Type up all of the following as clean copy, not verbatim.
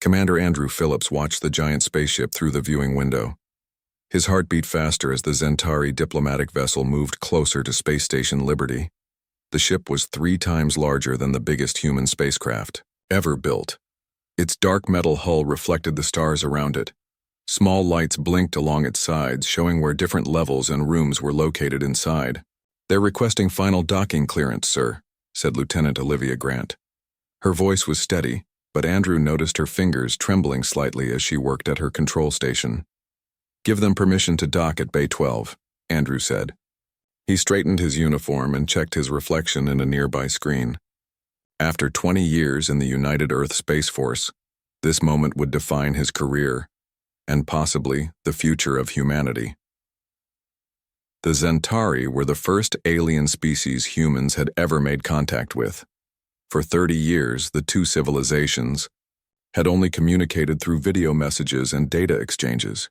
Commander Andrew Phillips watched the giant spaceship through the viewing window. His heart beat faster as the Zentari diplomatic vessel moved closer to Space Station Liberty. The ship was 3 times larger than the biggest human spacecraft ever built. Its dark metal hull reflected the stars around it. Small lights blinked along its sides, showing where different levels and rooms were located inside. "They're requesting final docking clearance, sir," said Lieutenant Olivia Grant. Her voice was steady, but Andrew noticed her fingers trembling slightly as she worked at her control station. "Give them permission to dock at Bay 12, Andrew said. He straightened his uniform and checked his reflection in a nearby screen. After 20 years in the United Earth Space Force, this moment would define his career, and possibly the future of humanity. The Zentari were the first alien species humans had ever made contact with. For 30 years, the two civilizations had only communicated through video messages and data exchanges.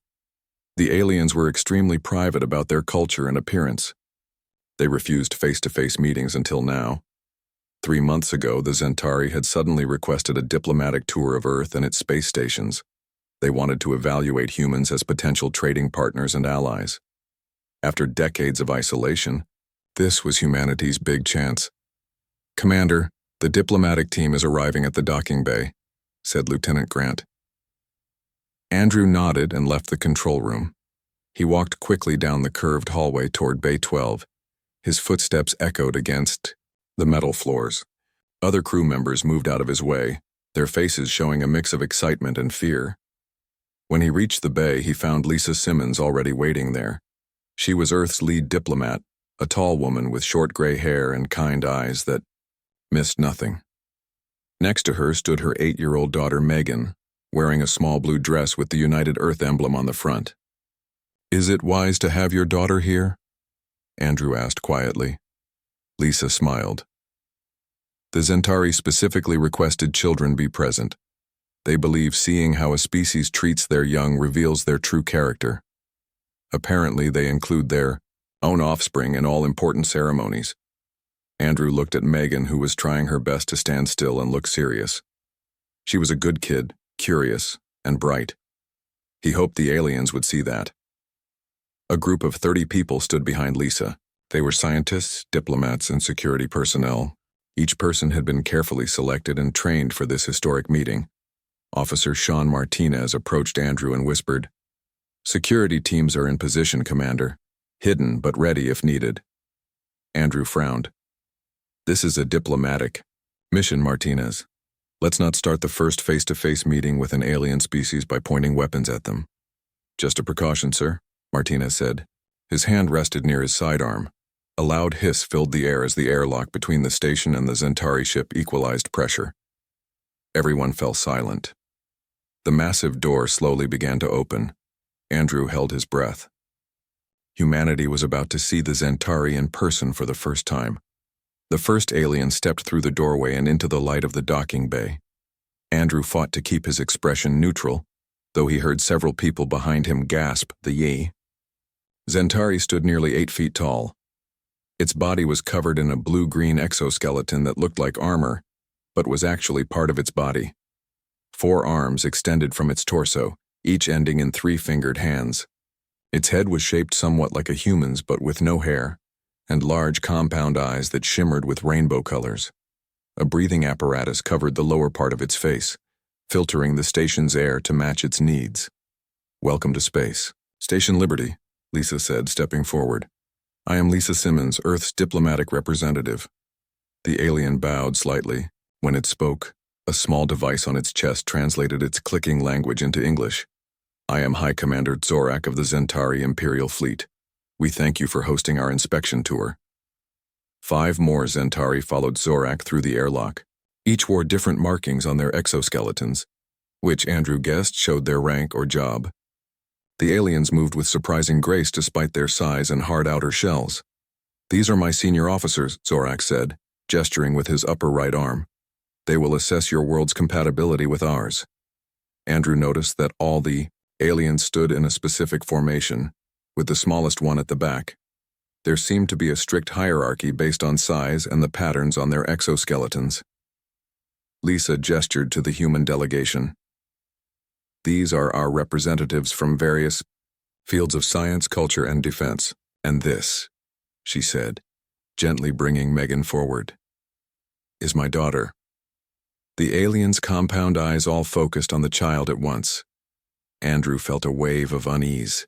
The aliens were extremely private about their culture and appearance. They refused face-to-face meetings until now. 3 months ago, the Zentari had suddenly requested a diplomatic tour of Earth and its space stations. They wanted to evaluate humans as potential trading partners and allies. After decades of isolation, this was humanity's big chance. "Commander, the diplomatic team is arriving at the docking bay," said Lieutenant Grant. Andrew nodded and left the control room. He walked quickly down the curved hallway toward Bay 12. His footsteps echoed against the metal floors. Other crew members moved out of his way, their faces showing a mix of excitement and fear. When he reached the bay, he found Lisa Simmons already waiting there. She was Earth's lead diplomat, a tall woman with short gray hair and kind eyes that missed nothing. Next to her stood her 8-year-old daughter Megan, wearing a small blue dress with the United Earth emblem on the front. "Is it wise to have your daughter here?" Andrew asked quietly. Lisa smiled. The Zentari specifically requested children be present. They believe seeing how a species treats their young reveals their true character. Apparently, they include their own offspring in all important ceremonies. Andrew looked at Megan, who was trying her best to stand still and look serious. She was a good kid, curious, and bright. He hoped the aliens would see that. A group of 30 people stood behind Lisa. They were scientists, diplomats, and security personnel. Each person had been carefully selected and trained for this historic meeting. Officer Sean Martinez approached Andrew and whispered, "Security teams are in position, Commander. Hidden but ready if needed." Andrew frowned. "This is a diplomatic mission, Martinez. Let's not start the first face-to-face meeting with an alien species by pointing weapons at them." "Just a precaution, sir," Martinez said. His hand rested near his sidearm. A loud hiss filled the air as the airlock between the station and the Zentari ship equalized pressure. Everyone fell silent. The massive door slowly began to open. Andrew held his breath. Humanity was about to see the Zentari in person for the first time. The first alien stepped through the doorway and into the light of the docking bay. Andrew fought to keep his expression neutral, though he heard several people behind him gasp the "Yee." Zentari stood nearly 8 feet tall. Its body was covered in a blue-green exoskeleton that looked like armor, but was actually part of its body. 4 arms extended from its torso, each ending in 3-fingered hands. Its head was shaped somewhat like a human's but with no hair, and large compound eyes that shimmered with rainbow colors. A breathing apparatus covered the lower part of its face, filtering the station's air to match its needs. "Welcome to space. Station Liberty," Lisa said, stepping forward. "I am Lisa Simmons, Earth's diplomatic representative." The alien bowed slightly. When it spoke, a small device on its chest translated its clicking language into English. "I am High Commander Zorak of the Zentari Imperial Fleet. We thank you for hosting our inspection tour." 5 more Zentari followed Zorak through the airlock. Each wore different markings on their exoskeletons, which Andrew guessed showed their rank or job. The aliens moved with surprising grace despite their size and hard outer shells. "These are my senior officers," Zorak said, gesturing with his upper right arm. "They will assess your world's compatibility with ours." Andrew noticed that all the aliens stood in a specific formation, with the smallest one at the back. There seemed to be a strict hierarchy based on size and the patterns on their exoskeletons. Lisa gestured to the human delegation. These are our representatives from various fields of science, culture, and defense. And this, she said, gently bringing Megan forward, is my daughter. The alien's compound eyes all focused on the child at once. Andrew felt a wave of unease.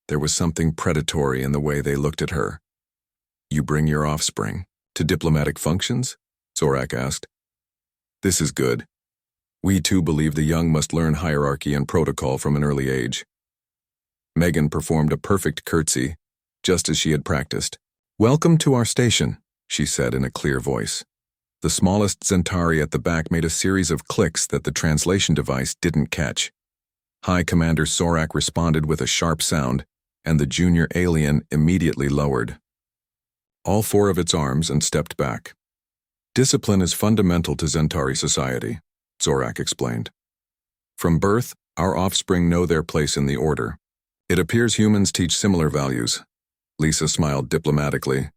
There was something predatory in the way they looked at her. You bring your offspring to diplomatic functions? Zorak asked. This is good. We too believe the young must learn hierarchy and protocol from an early age. Megan performed a perfect curtsy, just as she had practiced. Welcome to our station, she said in a clear voice. The smallest Zentari at the back made a series of clicks that the translation device didn't catch. High Commander Zorak responded with a sharp sound, and the junior alien immediately lowered all four of its arms and stepped back. Discipline is fundamental to Zentari society, Zorak explained. From birth, our offspring know their place in the order. It appears humans teach similar values. Lisa smiled diplomatically.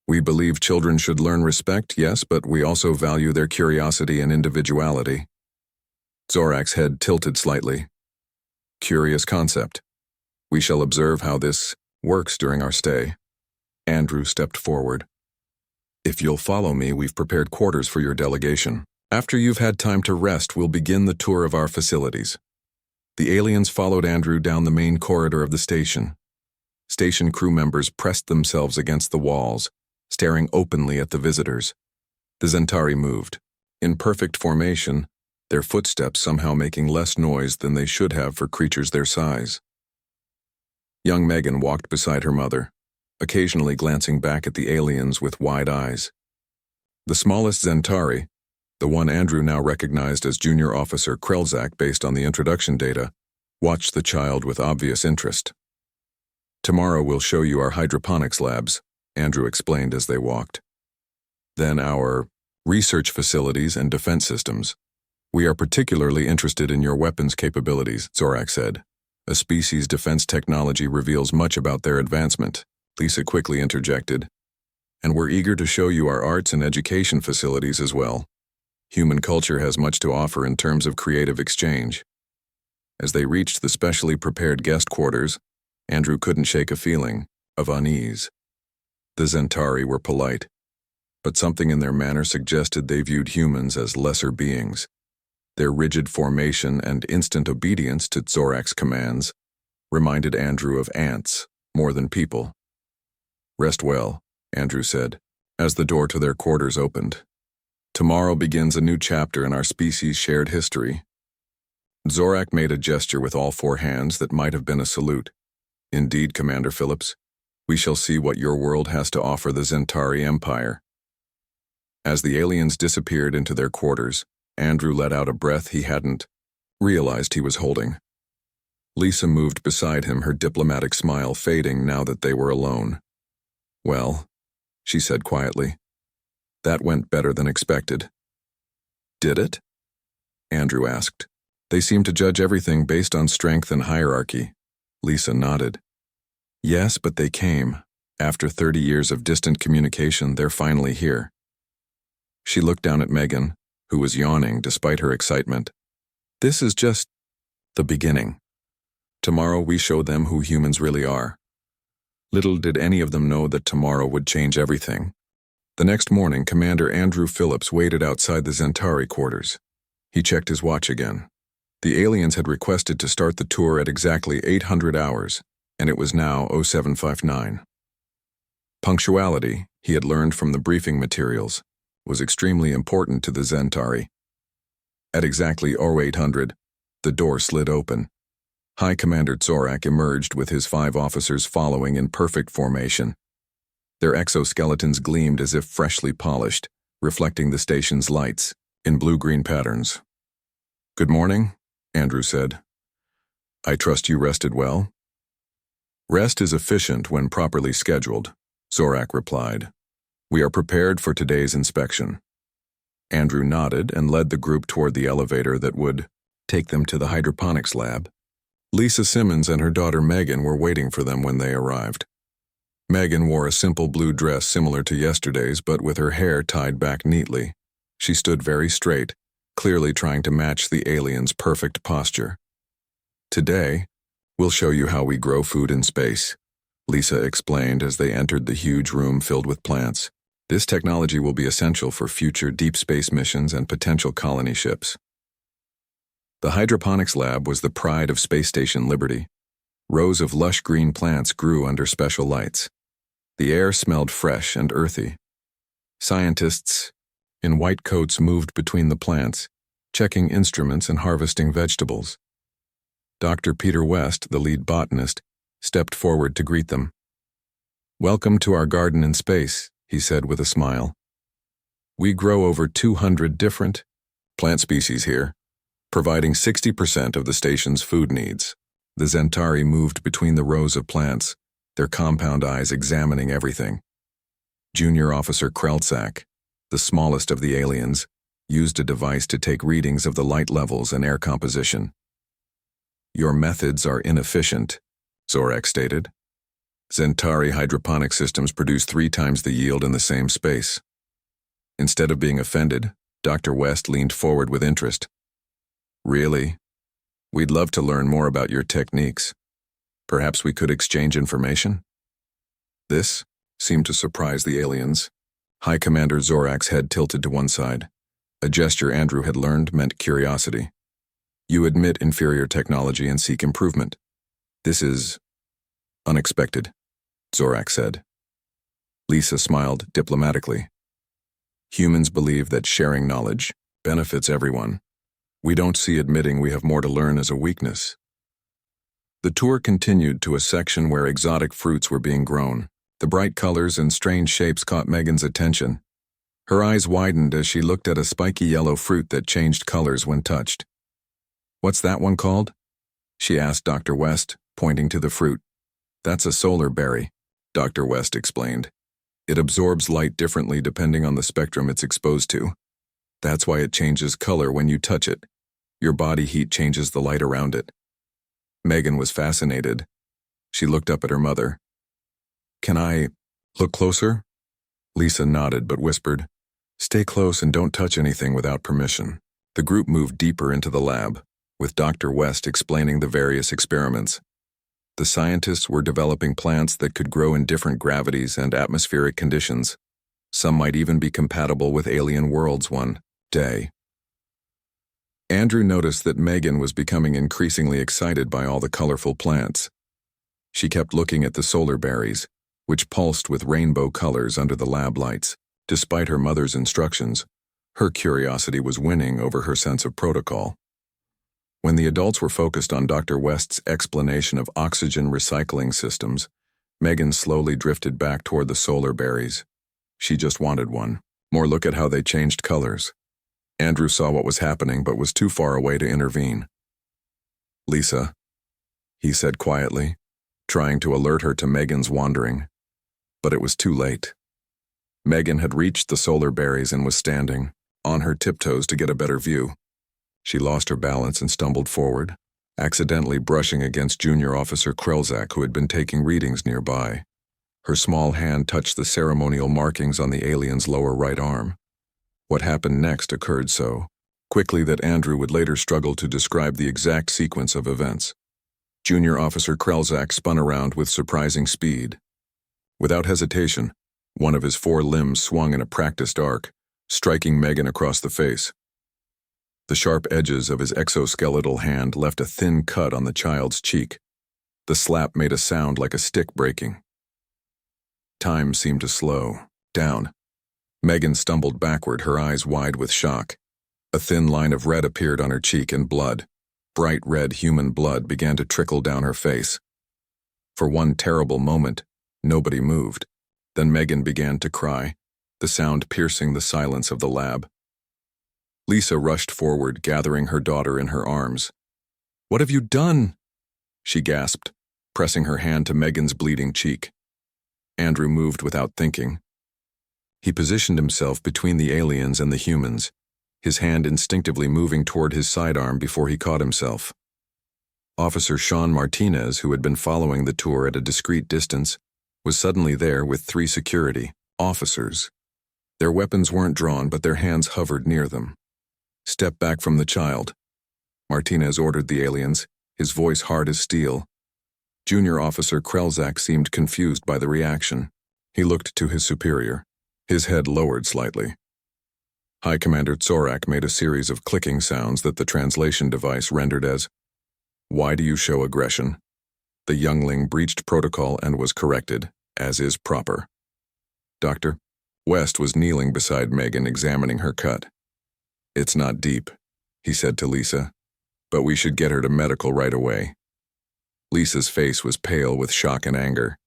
We believe children should learn respect, yes, but we also value their curiosity and individuality. Zorak's head tilted slightly. Curious concept. We shall observe how this works during our stay. Andrew stepped forward. If you'll follow me, we've prepared quarters for your delegation. After you've had time to rest, we'll begin the tour of our facilities. The aliens followed Andrew down the main corridor of the station. Station crew members pressed themselves against the walls, staring openly at the visitors. The Zentari moved, in perfect formation, their footsteps somehow making less noise than they should have for creatures their size. Young Megan walked beside her mother, occasionally glancing back at the aliens with wide eyes. The smallest Zentari, the one Andrew now recognized as Junior Officer Krelzak based on the introduction data, watched the child with obvious interest. Tomorrow we'll show you our hydroponics labs, Andrew explained as they walked. Then our research facilities and defense systems. We are particularly interested in your weapons capabilities, Zorak said. A species' defense technology reveals much about their advancement, Lisa quickly interjected. And we're eager to show you our arts and education facilities as well. Human culture has much to offer in terms of creative exchange. As they reached the specially prepared guest quarters, Andrew couldn't shake a feeling of unease. The Zentari were polite, but something in their manner suggested they viewed humans as lesser beings. Their rigid formation and instant obedience to Zorak's commands reminded Andrew of ants more than people. Rest well, Andrew said, as the door to their quarters opened. Tomorrow begins a new chapter in our species' shared history. Zorak made a gesture with all four hands that might have been a salute. Indeed, Commander Phillips, we shall see what your world has to offer the Zentari Empire. As the aliens disappeared into their quarters, Andrew let out a breath he hadn't realized he was holding. Lisa moved beside him, her diplomatic smile fading now that they were alone. Well, she said quietly, that went better than expected. Did it? Andrew asked. They seem to judge everything based on strength and hierarchy. Lisa nodded. Yes, but they came. After 30 years of distant communication, they're finally here. She looked down at Megan, who was yawning despite her excitement. This is just the beginning. Tomorrow we show them who humans really are. Little did any of them know that tomorrow would change everything. The next morning, Commander Andrew Phillips waited outside the Zentari quarters. He checked his watch again. The aliens had requested to start the tour at exactly 800 hours, and it was now 0759. Punctuality, he had learned from the briefing materials, was extremely important to the Zentari. At exactly 0800, the door slid open. High Commander Zorak emerged with his 5 officers following in perfect formation. Their exoskeletons gleamed as if freshly polished, reflecting the station's lights in blue-green patterns. Good morning, Andrew said. I trust you rested well? Rest is efficient when properly scheduled, Zorak replied. We are prepared for today's inspection. Andrew nodded and led the group toward the elevator that would take them to the hydroponics lab. Lisa Simmons and her daughter Megan were waiting for them when they arrived. Megan wore a simple blue dress similar to yesterday's, but with her hair tied back neatly. She stood very straight, clearly trying to match the alien's perfect posture. Today, we'll show you how we grow food in space, Lisa explained as they entered the huge room filled with plants. This technology will be essential for future deep space missions and potential colony ships. The hydroponics lab was the pride of Space Station Liberty. Rows of lush green plants grew under special lights. The air smelled fresh and earthy. Scientists in white coats moved between the plants, checking instruments and harvesting vegetables. Dr. Peter West, the lead botanist, stepped forward to greet them. "Welcome to our garden in space," he said with a smile. "We grow over 200 different plant species here, providing 60% of the station's food needs." The Zentari moved between the rows of plants, their compound eyes examining everything. Junior Officer Krelzak, the smallest of the aliens, used a device to take readings of the light levels and air composition. "Your methods are inefficient," Zorak stated. "Zentari hydroponic systems produce 3 times the yield in the same space." Instead of being offended, Dr. West leaned forward with interest. "Really? We'd love to learn more about your techniques. Perhaps we could exchange information?" This seemed to surprise the aliens. High Commander Zorak's head tilted to one side. A gesture Andrew had learned meant curiosity. "You admit inferior technology and seek improvement. This is unexpected," Zorak said. Lisa smiled diplomatically. "Humans believe that sharing knowledge benefits everyone. We don't see admitting we have more to learn as a weakness." The tour continued to a section where exotic fruits were being grown. The bright colors and strange shapes caught Megan's attention. Her eyes widened as she looked at a spiky yellow fruit that changed colors when touched. "What's that one called?" she asked Dr. West, pointing to the fruit. "That's a solar berry," Dr. West explained. "It absorbs light differently depending on the spectrum it's exposed to. That's why it changes color when you touch it. Your body heat changes the light around it." Megan was fascinated. She looked up at her mother. "Can I look closer?" Lisa nodded but whispered, "Stay close and don't touch anything without permission." The group moved deeper into the lab, with Dr. West explaining the various experiments. The scientists were developing plants that could grow in different gravities and atmospheric conditions. Some might even be compatible with alien worlds one day. Andrew noticed that Megan was becoming increasingly excited by all the colorful plants. She kept looking at the solar berries, which pulsed with rainbow colors under the lab lights. Despite her mother's instructions, her curiosity was winning over her sense of protocol. When the adults were focused on Dr. West's explanation of oxygen recycling systems, Megan slowly drifted back toward the solar berries. She just wanted one. More look at how they changed colors. Andrew saw what was happening but was too far away to intervene. "Lisa," he said quietly, trying to alert her to Megan's wandering. But it was too late. Megan had reached the solar berries and was standing, on her tiptoes to get a better view. She lost her balance and stumbled forward, accidentally brushing against Junior Officer Krelzak, who had been taking readings nearby. Her small hand touched the ceremonial markings on the alien's lower right arm. What happened next occurred so quickly that Andrew would later struggle to describe the exact sequence of events. Junior Officer Krelzak spun around with surprising speed. Without hesitation, one of his 4 limbs swung in a practiced arc, striking Megan across the face. The sharp edges of his exoskeletal hand left a thin cut on the child's cheek. The slap made a sound like a stick breaking. Time seemed to slow down. Megan stumbled backward, her eyes wide with shock. A thin line of red appeared on her cheek and blood. Bright red human blood began to trickle down her face. For one terrible moment, nobody moved. Then Megan began to cry, the sound piercing the silence of the lab. Lisa rushed forward, gathering her daughter in her arms. "What have you done?" she gasped, pressing her hand to Megan's bleeding cheek. Andrew moved without thinking. He positioned himself between the aliens and the humans, his hand instinctively moving toward his sidearm before he caught himself. Officer Sean Martinez, who had been following the tour at a discreet distance, was suddenly there with 3 security officers. Their weapons weren't drawn, but their hands hovered near them. "Step back from the child," Martinez ordered the aliens, his voice hard as steel. Junior Officer Krelzak seemed confused by the reaction. He looked to his superior. His head lowered slightly. High Commander Tsorak made a series of clicking sounds that the translation device rendered as, "Why do you show aggression?" The youngling breached protocol and was corrected, as is proper. Dr. West was kneeling beside Megan, examining her cut. "It's not deep," he said to Lisa, "but we should get her to medical right away." Lisa's face was pale with shock and anger.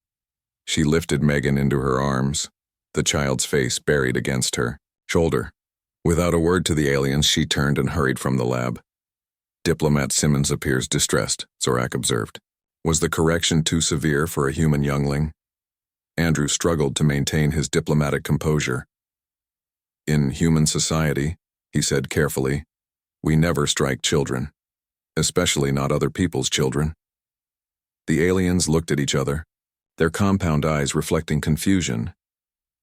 She lifted Megan into her arms, the child's face buried against her shoulder. Without a word to the aliens, she turned and hurried from the lab. "Diplomat Simmons appears distressed," Zorak observed. Was the correction too severe for a human youngling? Andrew struggled to maintain his diplomatic composure. "In human society," he said carefully, "we never strike children, especially not other people's children." The aliens looked at each other, their compound eyes reflecting confusion.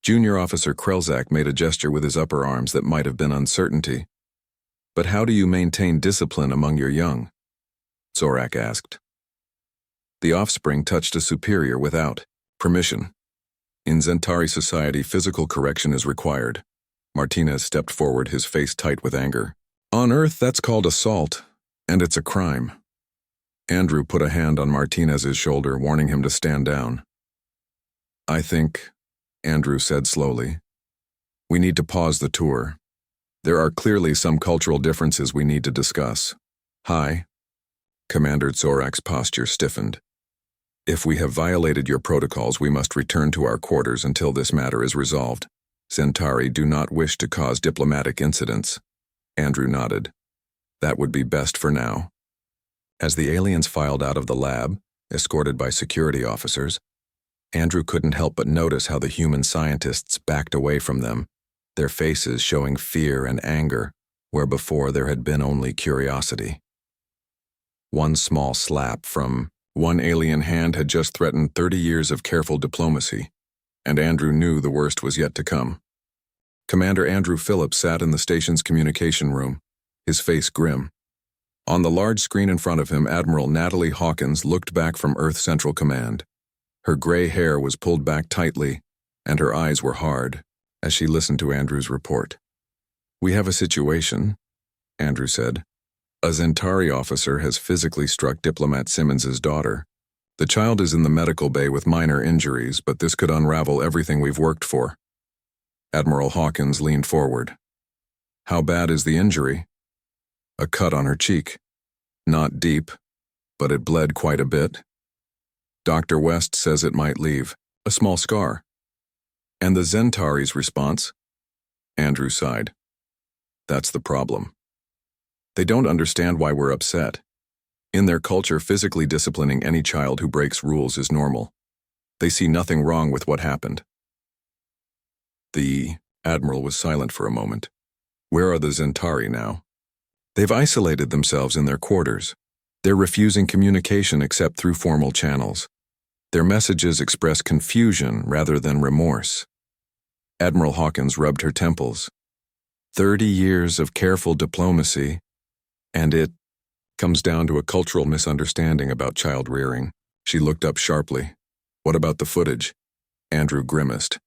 Junior Officer Krelzak made a gesture with his upper arms that might have been uncertainty. "But how do you maintain discipline among your young?" Zorak asked. The offspring touched a superior without permission. "In Zentari society, physical correction is required." Martinez stepped forward, his face tight with anger. "On Earth, that's called assault, and it's a crime." Andrew put a hand on Martinez's shoulder, warning him to stand down. "I think," Andrew said slowly, "we need to pause the tour. There are clearly some cultural differences we need to discuss." "Hi." Commander Zorak's posture stiffened. "If we have violated your protocols, we must return to our quarters until this matter is resolved. Zentari do not wish to cause diplomatic incidents." Andrew nodded. "That would be best for now." As the aliens filed out of the lab, escorted by security officers, Andrew couldn't help but notice how the human scientists backed away from them, their faces showing fear and anger where before there had been only curiosity. One small slap from one alien hand had just threatened 30 years of careful diplomacy, and Andrew knew the worst was yet to come. Commander Andrew Phillips sat in the station's communication room, his face grim. On the large screen in front of him, Admiral Natalie Hawkins looked back from Earth Central Command. Her gray hair was pulled back tightly, and her eyes were hard as she listened to Andrew's report. "We have a situation," Andrew said. "A Zentari officer has physically struck Diplomat Simmons's daughter. The child is in the medical bay with minor injuries, but this could unravel everything we've worked for." Admiral Hawkins leaned forward. "How bad is the injury?" "A cut on her cheek. Not deep, but it bled quite a bit. Dr. West says it might leave a small scar." "And the Zentari's response?" Andrew sighed. "That's the problem. They don't understand why we're upset. In their culture, physically disciplining any child who breaks rules is normal. They see nothing wrong with what happened." The Admiral was silent for a moment. "Where are the Zentari now?" "They've isolated themselves in their quarters. They're refusing communication except through formal channels. Their messages express confusion rather than remorse." Admiral Hawkins rubbed her temples. 30 years of careful diplomacy, and it comes down to a cultural misunderstanding about child rearing. She looked up sharply. "What about the footage?" Andrew grimaced.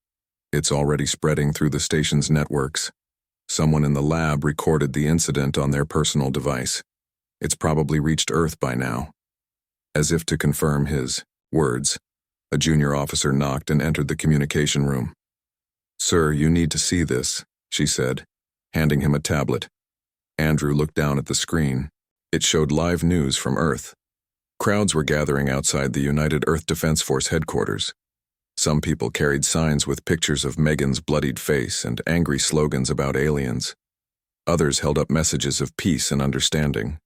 "It's already spreading through the station's networks. Someone in the lab recorded the incident on their personal device. It's probably reached Earth by now." As if to confirm his words, a junior officer knocked and entered the communication room. "Sir, you need to see this," she said, handing him a tablet. Andrew looked down at the screen. It showed live news from Earth. Crowds were gathering outside the United Earth Defense Force headquarters. Some people carried signs with pictures of Megan's bloodied face and angry slogans about aliens. Others held up messages of peace and understanding.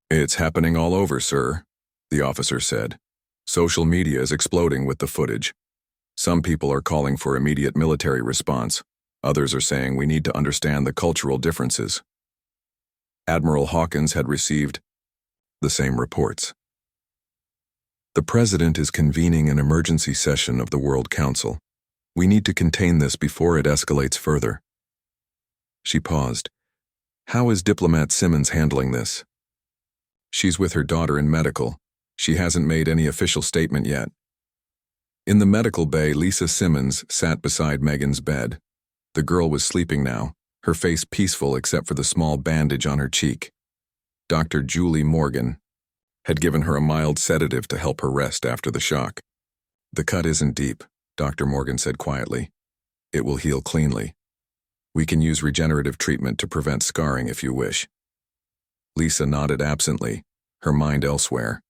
"It's happening all over, sir," the officer said. "Social media is exploding with the footage. Some people are calling for immediate military response. Others are saying we need to understand the cultural differences." Admiral Hawkins had received the same reports. "The President is convening an emergency session of the World Council. We need to contain this before it escalates further." She paused. "How is Diplomat Simmons handling this?" She's with her daughter in medical. She hasn't made any official statement yet. In the medical bay, Lisa Simmons sat beside Megan's bed. The girl was sleeping now, her face peaceful except for the small bandage on her cheek. Dr. Julie Morgan had given her a mild sedative to help her rest after the shock. "The cut isn't deep," Dr. Morgan said quietly. "It will heal cleanly. We can use regenerative treatment to prevent scarring if you wish." Lisa nodded absently, her mind elsewhere.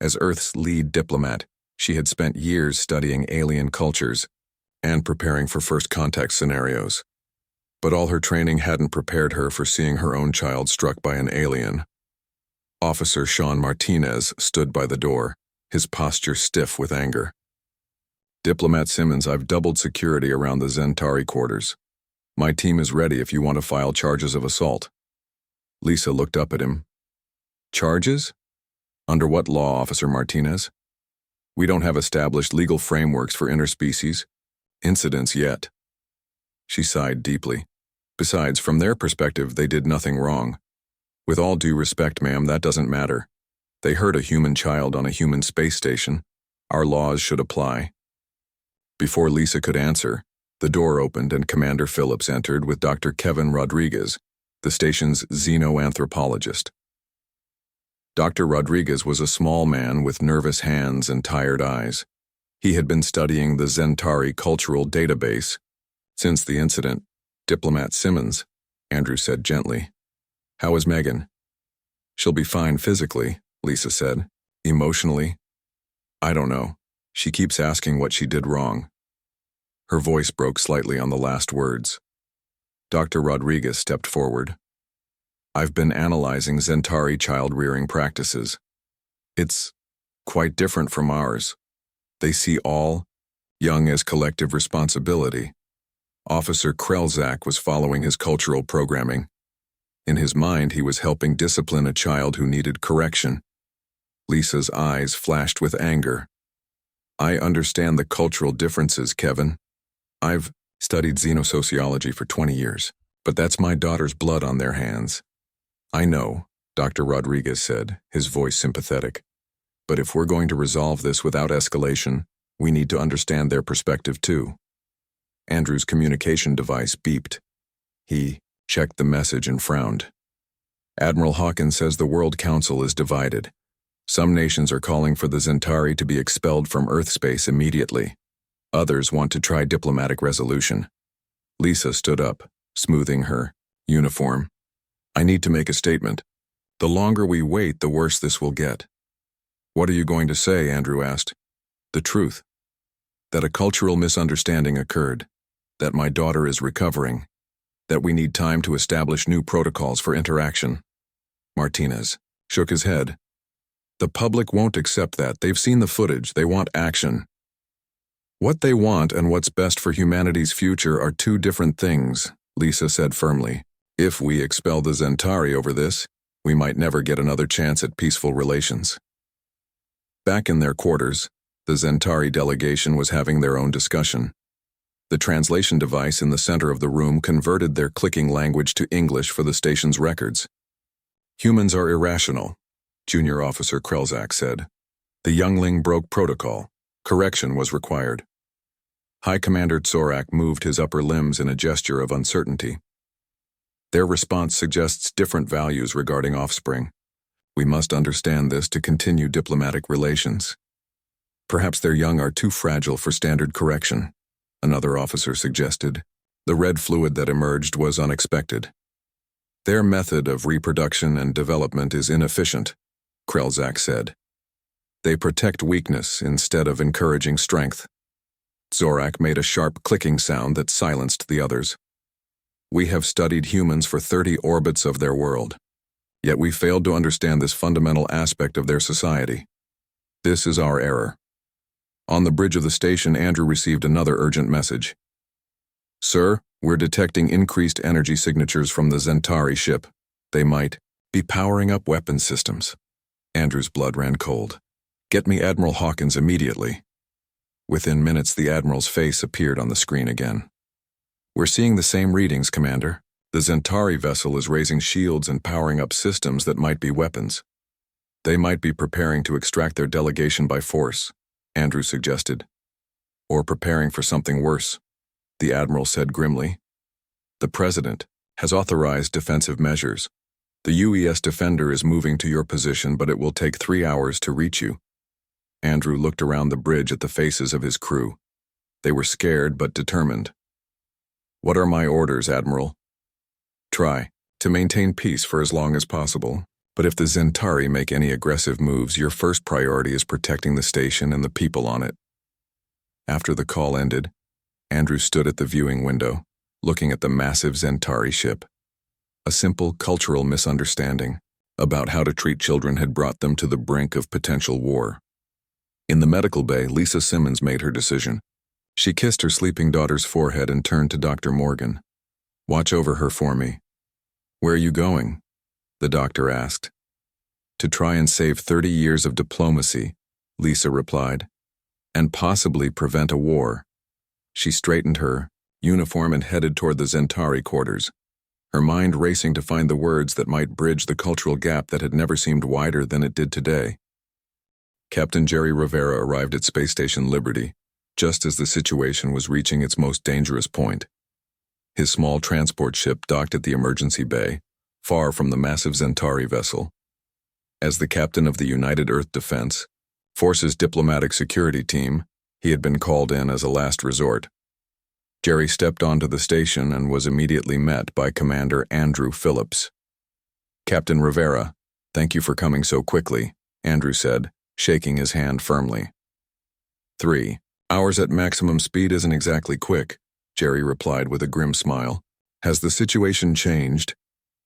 As Earth's lead diplomat, she had spent years studying alien cultures and preparing for first contact scenarios. But all her training hadn't prepared her for seeing her own child struck by an alien. Officer Sean Martinez stood by the door, his posture stiff with anger. "Diplomat Simmons, I've doubled security around the Zentari quarters. My team is ready if you want to file charges of assault." Lisa looked up at him. "Charges? Under what law, Officer Martinez? We don't have established legal frameworks for interspecies incidents yet." She sighed deeply. "Besides, from their perspective, they did nothing wrong. With all due respect, ma'am, that doesn't matter. They hurt a human child on a human space station. Our laws should apply." Before Lisa could answer, the door opened and Commander Phillips entered with Dr. Kevin Rodriguez, the station's xenoanthropologist. Dr. Rodriguez was a small man with nervous hands and tired eyes. He had been studying the Zentari cultural database. "Since the incident, Diplomat Simmons," Andrew said gently. "How is Megan?" "She'll be fine physically," Lisa said. "Emotionally? I don't know. She keeps asking what she did wrong." Her voice broke slightly on the last words. Dr. Rodriguez stepped forward. "I've been analyzing Zentari child-rearing practices. It's quite different from ours. They see all young as collective responsibility." Officer Krelzak was following his cultural programming. In his mind, he was helping discipline a child who needed correction. Lisa's eyes flashed with anger. "I understand the cultural differences, Kevin. I've studied xenosociology for 20 years, but that's my daughter's blood on their hands." "I know," Dr. Rodriguez said, his voice sympathetic. "But if we're going to resolve this without escalation, we need to understand their perspective too." Andrew's communication device beeped. He checked the message and frowned. "Admiral Hawkins says the World Council is divided. Some nations are calling for the Zentari to be expelled from Earth space immediately. Others want to try diplomatic resolution." Lisa stood up, smoothing her uniform. "I need to make a statement. The longer we wait, the worse this will get." "What are you going to say?" Andrew asked. "The truth. That a cultural misunderstanding occurred. That my daughter is recovering. That we need time to establish new protocols for interaction." Martinez shook his head. "The public won't accept that. They've seen the footage. They want action." "What they want and what's best for humanity's future are two different things," Lisa said firmly. "If we expel the Zentari over this, we might never get another chance at peaceful relations." Back in their quarters, the Zentari delegation was having their own discussion. The translation device in the center of the room converted their clicking language to English for the station's records. "Humans are irrational," Junior Officer Krelzak said. "The youngling broke protocol. Correction was required." High Commander Zorak moved his upper limbs in a gesture of uncertainty. "Their response suggests different values regarding offspring. We must understand this to continue diplomatic relations. Perhaps their young are too fragile for standard correction," another officer suggested. The red fluid that emerged was unexpected. "Their method of reproduction and development is inefficient," Krelzak said. "They protect weakness instead of encouraging strength." Zorak made a sharp clicking sound that silenced the others. "We have studied humans for 30 orbits of their world, yet we failed to understand this fundamental aspect of their society. This is our error." On the bridge of the station, Andrew received another urgent message. "Sir, we're detecting increased energy signatures from the Zentari ship. They might be powering up weapons systems." Andrew's blood ran cold. "Get me Admiral Hawkins immediately." Within minutes, the Admiral's face appeared on the screen again. "We're seeing the same readings, Commander. The Zentari vessel is raising shields and powering up systems that might be weapons." They might be preparing to extract their delegation by force, Andrew suggested. Or preparing for something worse, the Admiral said grimly. The President has authorized defensive measures. The UES Defender is moving to your position, but it will take 3 hours to reach you. Andrew looked around the bridge at the faces of his crew. They were scared but determined. What are my orders, Admiral? Try to maintain peace for as long as possible, but if the Zentari make any aggressive moves, your first priority is protecting the station and the people on it. After the call ended, Andrew stood at the viewing window, looking at the massive Zentari ship. A simple cultural misunderstanding about how to treat children had brought them to the brink of potential war. In the medical bay, Lisa Simmons made her decision. She kissed her sleeping daughter's forehead and turned to Dr. Morgan. Watch over her for me. Where are you going? The doctor asked. To try and save 30 years of diplomacy, Lisa replied, and possibly prevent a war. She straightened her uniform and headed toward the Zentari quarters, her mind racing to find the words that might bridge the cultural gap that had never seemed wider than it did today. Captain Jerry Rivera arrived at Space Station Liberty, just as the situation was reaching its most dangerous point. His small transport ship docked at the emergency bay, far from the massive Zentari vessel. As the captain of the United Earth Defense Force's diplomatic security team, he had been called in as a last resort. Jerry stepped onto the station and was immediately met by Commander Andrew Phillips. Captain Rivera, thank you for coming so quickly, Andrew said, shaking his hand firmly. 3 hours at maximum speed isn't exactly quick, Jerry replied with a grim smile. Has the situation changed?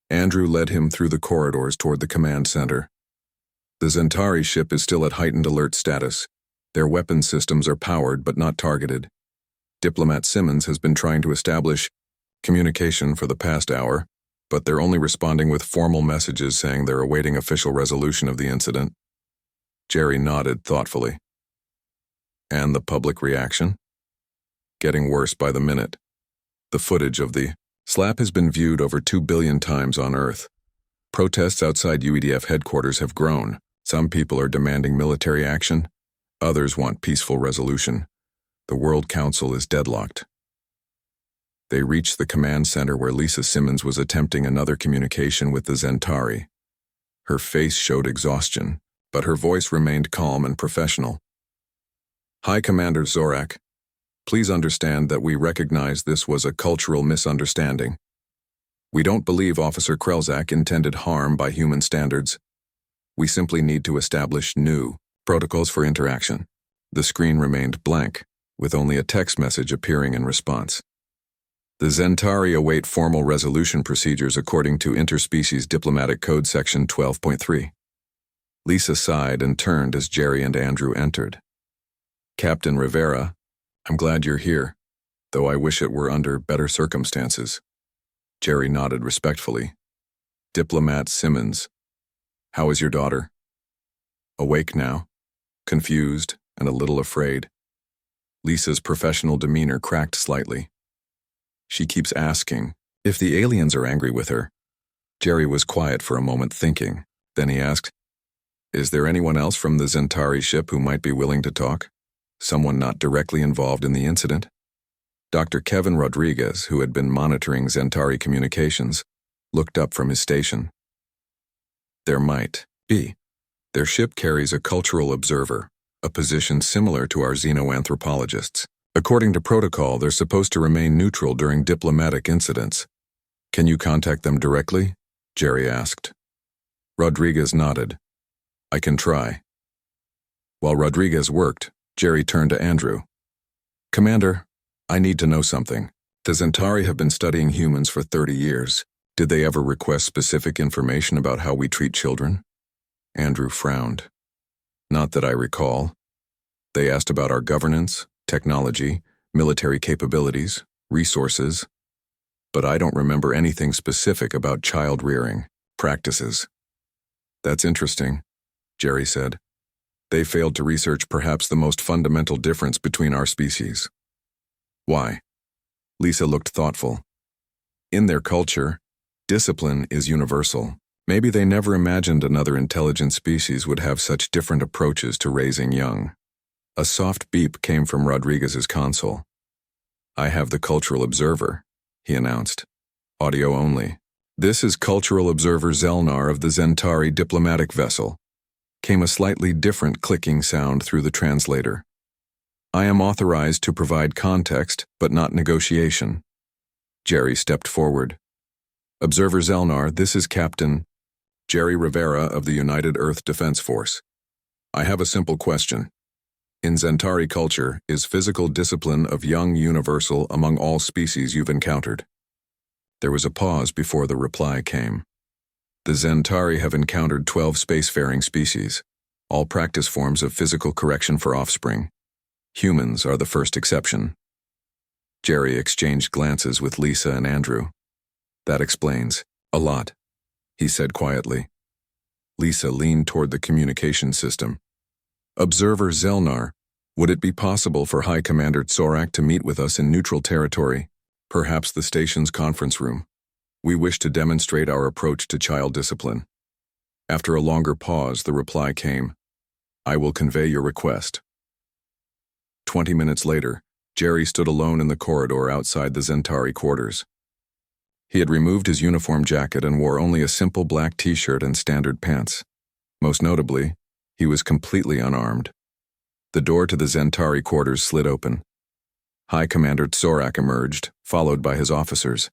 Andrew led him through the corridors toward the command center. The Zentari ship is still at heightened alert status. Their weapon systems are powered but not targeted. Diplomat Simmons has been trying to establish communication for the past hour, but they're only responding with formal messages saying they're awaiting official resolution of the incident. Jerry nodded thoughtfully. And the public reaction? Getting worse by the minute. The footage of the slap has been viewed over 2 billion times on Earth. Protests outside UEDF headquarters have grown. Some people are demanding military action. Others want peaceful resolution. The World Council is deadlocked. They reached the command center where Lisa Simmons was attempting another communication with the Zentari. Her face showed exhaustion, but her voice remained calm and professional. Hi, Commander Zorak. Please understand that we recognize this was a cultural misunderstanding. We don't believe Officer Krelzak intended harm by human standards. We simply need to establish new protocols for interaction. The screen remained blank, with only a text message appearing in response. The Zentari await formal resolution procedures according to Interspecies Diplomatic Code Section 12.3. Lisa sighed and turned as Jerry and Andrew entered. Captain Rivera, I'm glad you're here, though I wish it were under better circumstances. Jerry nodded respectfully. Diplomat Simmons, how is your daughter? Awake now, confused and a little afraid. Lisa's professional demeanor cracked slightly. She keeps asking if the aliens are angry with her. Jerry was quiet for a moment thinking. Then he asked, is there anyone else from the Zentari ship who might be willing to talk? Someone not directly involved in the incident? Dr. Kevin Rodriguez, who had been monitoring Zentari communications, looked up from his station. There might be. Their ship carries a cultural observer, a position similar to our xenoanthropologists. According to protocol, they're supposed to remain neutral during diplomatic incidents. Can you contact them directly? Jerry asked. Rodriguez nodded. I can try. While Rodriguez worked, Jerry turned to Andrew. Commander, I need to know something. The Zentari have been studying humans for 30 years. Did they ever request specific information about how we treat children? Andrew frowned. Not that I recall. They asked about our governance, technology, military capabilities, resources, but I don't remember anything specific about child rearing practices. That's interesting, Jerry said. They failed to research perhaps the most fundamental difference between our species. Why? Lisa looked thoughtful. In their culture, discipline is universal. Maybe they never imagined another intelligent species would have such different approaches to raising young. A soft beep came from Rodriguez's console. "I have the cultural observer," he announced. "Audio only." "This is cultural observer Zelnar of the Zentari diplomatic vessel," came a slightly different clicking sound through the translator. "I am authorized to provide context, but not negotiation." Jerry stepped forward. "Observer Zelnar, this is Captain Jerry Rivera of the United Earth Defense Force. I have a simple question. In Zentari culture, is physical discipline of young universal among all species you've encountered?" There was a pause before the reply came. "The Zentari have encountered 12 spacefaring species, all practice forms of physical correction for offspring. Humans are the first exception." Jerry exchanged glances with Lisa and Andrew. "That explains a lot," he said quietly. Lisa leaned toward the communication system. "Observer Zelnar, would it be possible for High Commander Tsorak to meet with us in neutral territory, perhaps the station's conference room? We wish to demonstrate our approach to child discipline." After a longer pause, the reply came, "I will convey your request." 20 minutes later, Jerry stood alone in the corridor outside the Zentari quarters. He had removed his uniform jacket and wore only a simple black t-shirt and standard pants. Most notably, he was completely unarmed. The door to the Zentari quarters slid open. High Commander Tsorak emerged, followed by his officers.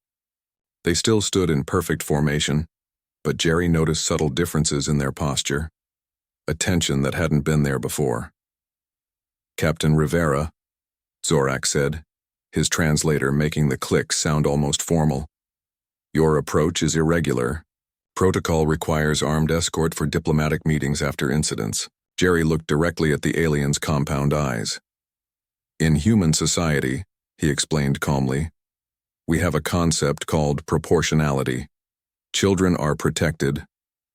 They still stood in perfect formation, but Jerry noticed subtle differences in their posture, a tension that hadn't been there before. "Captain Rivera," Tsorak said, his translator making the clicks sound almost formal. "Your approach is irregular. Protocol requires armed escort for diplomatic meetings after incidents." Jerry looked directly at the alien's compound eyes. "In human society," he explained calmly, "we have a concept called proportionality. Children are protected,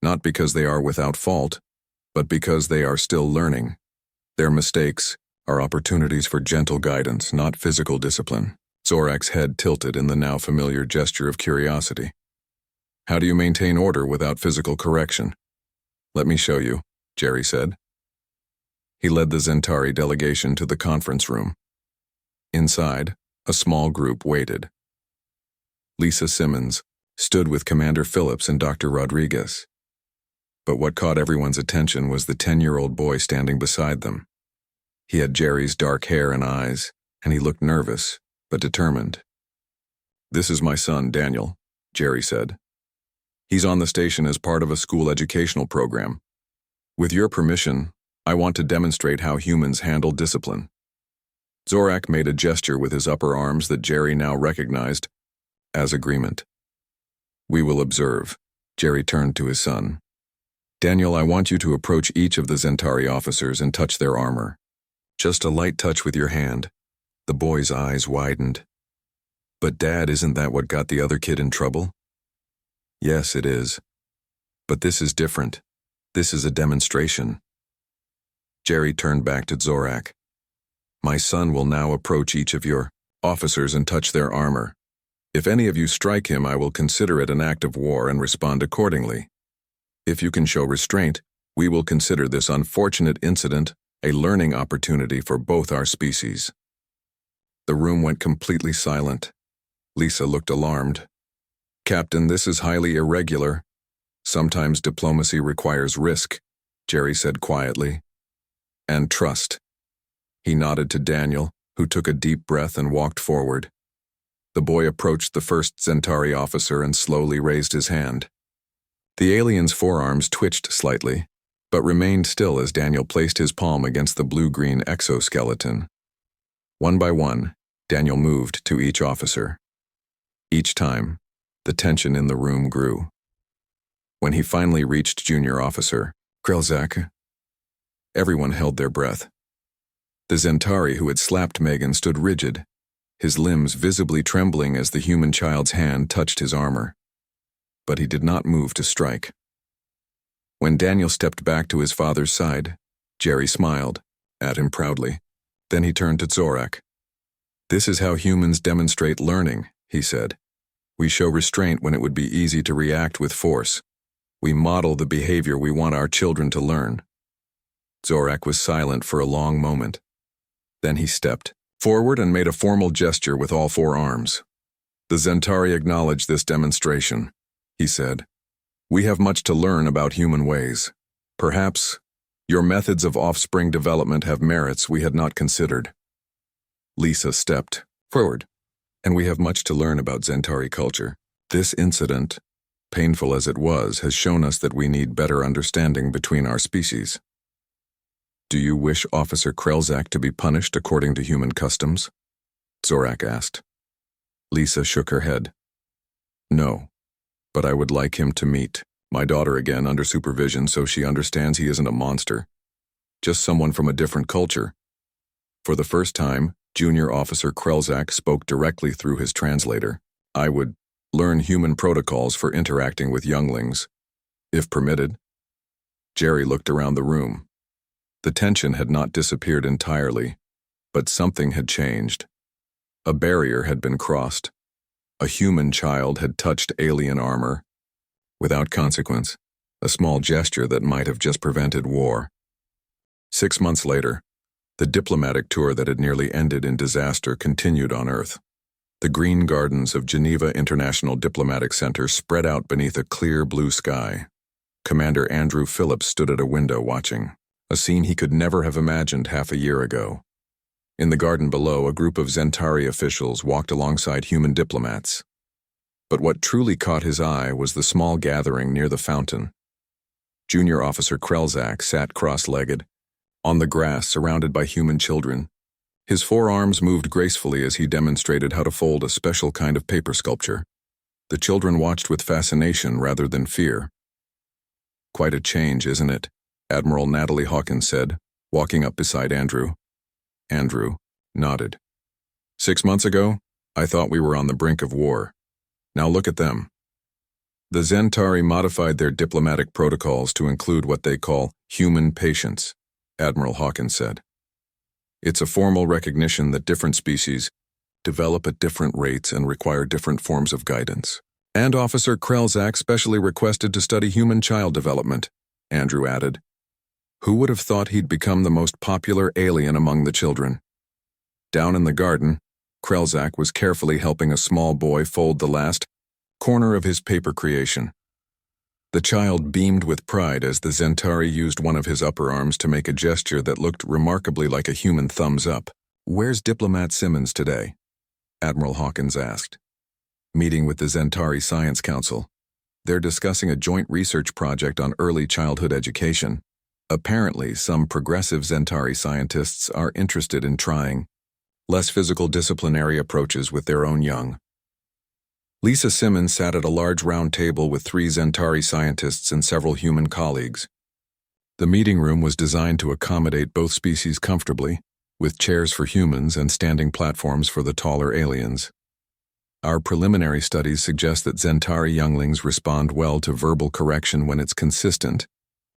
not because they are without fault, but because they are still learning. Their mistakes are opportunities for gentle guidance, not physical discipline." Zorak's head tilted in the now familiar gesture of curiosity. "How do you maintain order without physical correction?" "Let me show you," Jerry said. He led the Zentari delegation to the conference room. Inside, a small group waited. Lisa Simmons stood with Commander Phillips and Dr. Rodriguez. But what caught everyone's attention was the 10-year-old boy standing beside them. He had Jerry's dark hair and eyes, and he looked nervous, but determined. "This is my son, Daniel," Jerry said. "He's on the station as part of a school educational program. With your permission, I want to demonstrate how humans handle discipline." Zorak made a gesture with his upper arms that Jerry now recognized as agreement. "We will observe." Jerry turned to his son. "Daniel, I want you to approach each of the Zentari officers and touch their armor. Just a light touch with your hand." The boy's eyes widened. "But Dad, isn't that what got the other kid in trouble?" "Yes, it is. But this is different. This is a demonstration." Jerry turned back to Zorak. "My son will now approach each of your officers and touch their armor. If any of you strike him, I will consider it an act of war and respond accordingly. If you can show restraint, we will consider this unfortunate incident a learning opportunity for both our species." The room went completely silent. Lisa looked alarmed. "Captain, this is highly irregular. Sometimes diplomacy requires risk," Jerry said quietly. "And trust." He nodded to Daniel, who took a deep breath and walked forward. The boy approached the first Zentari officer and slowly raised his hand. The alien's forearms twitched slightly, but remained still as Daniel placed his palm against the blue-green exoskeleton. One by one, Daniel moved to each officer. Each time, the tension in the room grew. When he finally reached junior officer Krelzak, everyone held their breath. The Zentari who had slapped Megan stood rigid, his limbs visibly trembling as the human child's hand touched his armor. But he did not move to strike. When Daniel stepped back to his father's side, Jerry smiled at him proudly. Then he turned to Zorak. "This is how humans demonstrate learning," he said. "We show restraint when it would be easy to react with force. We model the behavior we want our children to learn." Zorak was silent for a long moment. Then he stepped forward and made a formal gesture with all four arms. "The Zentari acknowledge this demonstration," he said. "We have much to learn about human ways. Perhaps your methods of offspring development have merits we had not considered." Lisa stepped forward. "And we have much to learn about Zentari culture. This incident, painful as it was, has shown us that we need better understanding between our species." "Do you wish Officer Krelzak to be punished according to human customs?" Zorak asked. Lisa shook her head. "No, but I would like him to meet my daughter again under supervision so she understands he isn't a monster, just someone from a different culture." For the first time, Junior Officer Krelzak spoke directly through his translator. "I would learn human protocols for interacting with younglings, if permitted." Jerry looked around the room. The tension had not disappeared entirely, but something had changed. A barrier had been crossed. A human child had touched alien armor, without consequence, a small gesture that might have just prevented war. 6 months later, the diplomatic tour that had nearly ended in disaster continued on Earth. The green gardens of Geneva International Diplomatic Center spread out beneath a clear blue sky. Commander Andrew Phillips stood at a window watching, a scene he could never have imagined half a year ago. In the garden below, a group of Zentari officials walked alongside human diplomats. But what truly caught his eye was the small gathering near the fountain. Junior Officer Krelzak sat cross-legged, on the grass surrounded by human children. His forearms moved gracefully as he demonstrated how to fold a special kind of paper sculpture. The children watched with fascination rather than fear. "Quite a change, isn't it?" Admiral Natalie Hawkins said, walking up beside Andrew. Andrew nodded. "6 months ago, I thought we were on the brink of war. Now look at them." The Zentari modified their diplomatic protocols to include what they call human patience, Admiral Hawkins said. "It's a formal recognition that different species develop at different rates and require different forms of guidance. And Officer Krelzak specially requested to study human child development," Andrew added. Who would have thought he'd become the most popular alien among the children? Down in the garden, Krelzak was carefully helping a small boy fold the last corner of his paper creation. The child beamed with pride as the Zentari used one of his upper arms to make a gesture that looked remarkably like a human thumbs up. "Where's Diplomat Simmons today?" Admiral Hawkins asked. "Meeting with the Zentari Science Council. They're discussing a joint research project on early childhood education. Apparently, some progressive Zentari scientists are interested in trying less physical disciplinary approaches with their own young." Lisa Simmons sat at a large round table with 3 Zentari scientists and several human colleagues. The meeting room was designed to accommodate both species comfortably, with chairs for humans and standing platforms for the taller aliens. "Our preliminary studies suggest that Zentari younglings respond well to verbal correction when it's consistent,"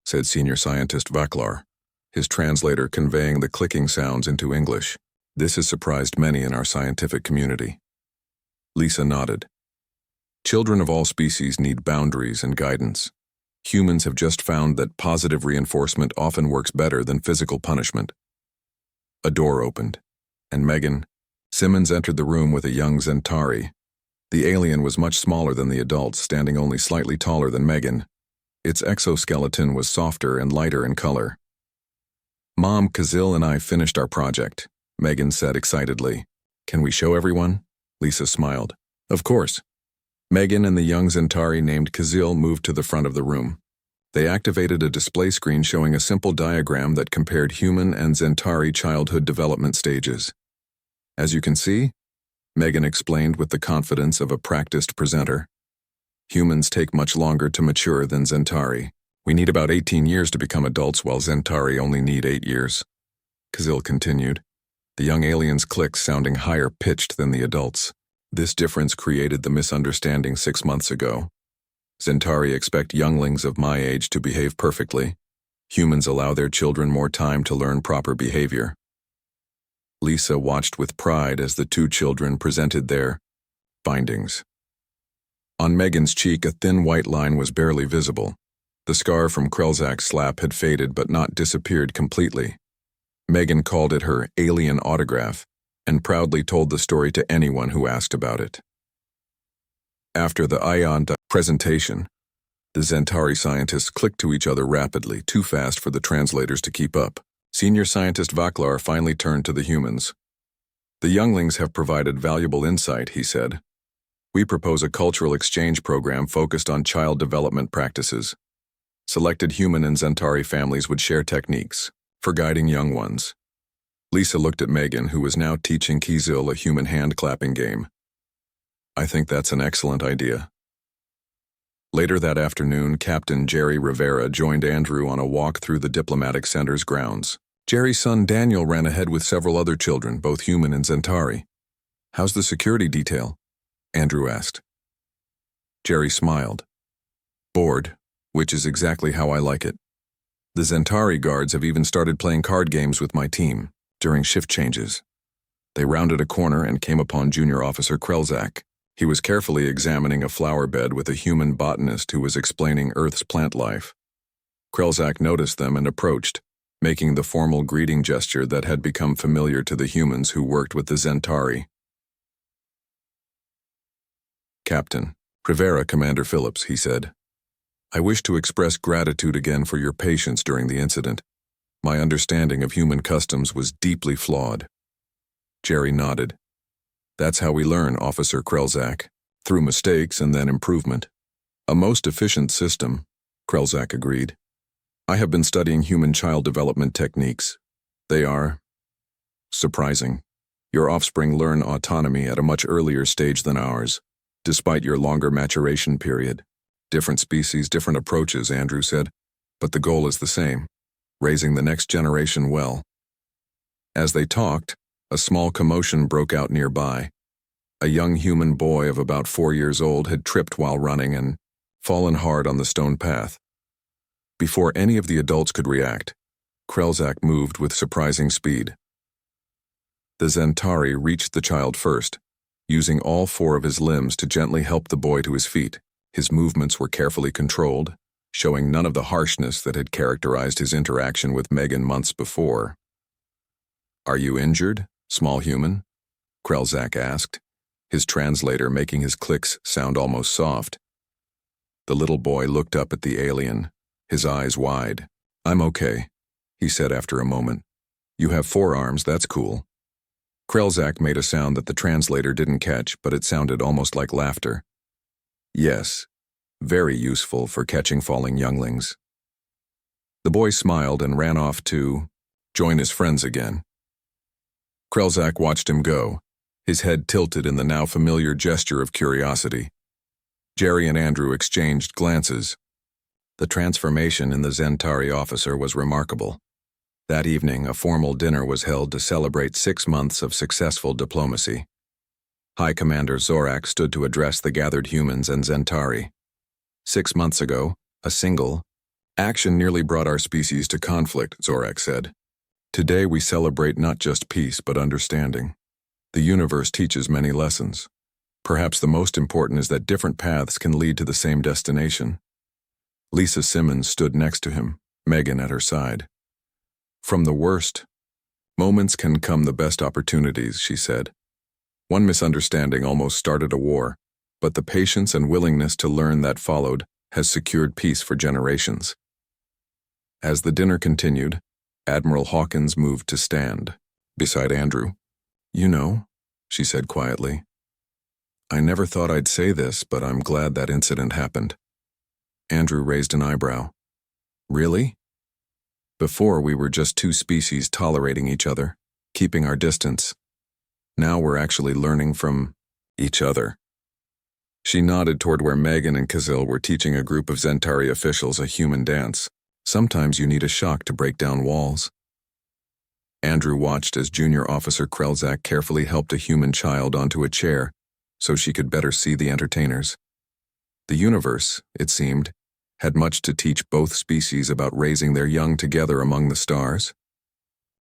said Senior Scientist Vaklar, his translator conveying the clicking sounds into English. "This has surprised many in our scientific community." Lisa nodded. "Children of all species need boundaries and guidance. Humans have just found that positive reinforcement often works better than physical punishment." A door opened, and Megan Simmons entered the room with a young Zentari. The alien was much smaller than the adults, standing only slightly taller than Megan. Its exoskeleton was softer and lighter in color. "Mom, Kazil and I finished our project," Megan said excitedly. "Can we show everyone?" Lisa smiled. "Of course." Megan and the young Zentari named Kazil moved to the front of the room. They activated a display screen showing a simple diagram that compared human and Zentari childhood development stages. "As you can see," Megan explained with the confidence of a practiced presenter, "humans take much longer to mature than Zentari. We need about 18 years to become adults, while Zentari only need 8 years." Kazil continued, the young aliens' clicks sounding higher pitched than the adults. "This difference created the misunderstanding 6 months ago. Zentari expect younglings of my age to behave perfectly. Humans allow their children more time to learn proper behavior." Lisa watched with pride as the 2 children presented their findings. On Megan's cheek, a thin white line was barely visible. The scar from Krelzak's slap had faded but not disappeared completely. Megan called it her alien autograph and proudly told the story to anyone who asked about it. After the Ion presentation, the Zentari scientists clicked to each other rapidly, too fast for the translators to keep up. Senior scientist Vaklar finally turned to the humans. The younglings have provided valuable insight, he said. We propose a cultural exchange program focused on child development practices. Selected human and Zentari families would share techniques for guiding young ones. Lisa looked at Megan, who was now teaching Kizil a human hand-clapping game. I think that's an excellent idea. Later that afternoon, Captain Jerry Rivera joined Andrew on a walk through the diplomatic center's grounds. Jerry's son Daniel ran ahead with several other children, both human and Zentari. How's the security detail? Andrew asked. Jerry smiled. Bored, which is exactly how I like it. The Zentari guards have even started playing card games with my team during shift changes. They rounded a corner and came upon Junior Officer Krelzak. He was carefully examining a flower bed with a human botanist who was explaining Earth's plant life. Krelzak noticed them and approached, making the formal greeting gesture that had become familiar to the humans who worked with the Zentari. Captain, Rivera, Commander Phillips, he said. I wish to express gratitude again for your patience during the incident. My understanding of human customs was deeply flawed. Jerry nodded. That's how we learn, Officer Krelzak, through mistakes and then improvement. A most efficient system, Krelzak agreed. I have been studying human child development techniques. They are surprising. Your offspring learn autonomy at a much earlier stage than ours, despite your longer maturation period. Different species, different approaches, Andrew said, but the goal is the same, raising the next generation well. As they talked, a small commotion broke out nearby. A young human boy of about 4 years old had tripped while running and fallen hard on the stone path. Before any of the adults could react, Krelzak moved with surprising speed. The Zentari reached the child first, using all 4 of his limbs to gently help the boy to his feet. His movements were carefully controlled, showing none of the harshness that had characterized his interaction with Megan months before. Are you injured, small human? Krelzak asked, his translator making his clicks sound almost soft. The little boy looked up at the alien, his eyes wide. I'm okay, he said after a moment. You have 4 arms, that's cool. Krelzak made a sound that the translator didn't catch, but it sounded almost like laughter. Yes, very useful for catching falling younglings. The boy smiled and ran off to join his friends again. Krelzak watched him go, his head tilted in the now familiar gesture of curiosity. Jerry and Andrew exchanged glances. The transformation in the Zentari officer was remarkable. That evening, a formal dinner was held to celebrate 6 months of successful diplomacy. High Commander Zorak stood to address the gathered humans and Zentari. 6 months ago, a single action nearly brought our species to conflict, Zorak said. Today we celebrate not just peace but understanding. The universe teaches many lessons. Perhaps the most important is that different paths can lead to the same destination. Lisa Simmons stood next to him, Megan at her side. From the worst moments can come the best opportunities, she said. One misunderstanding almost started a war, but the patience and willingness to learn that followed has secured peace for generations. As the dinner continued, Admiral Hawkins moved to stand beside Andrew. You know, she said quietly, I never thought I'd say this, but I'm glad that incident happened. Andrew raised an eyebrow. Really? Before we were just 2 species tolerating each other, keeping our distance. Now we're actually learning from each other. She nodded toward where Megan and Kizil were teaching a group of Zentari officials a human dance. Sometimes you need a shock to break down walls. Andrew watched as Junior Officer Krelzak carefully helped a human child onto a chair so she could better see the entertainers. The universe, it seemed, had much to teach both species about raising their young together among the stars.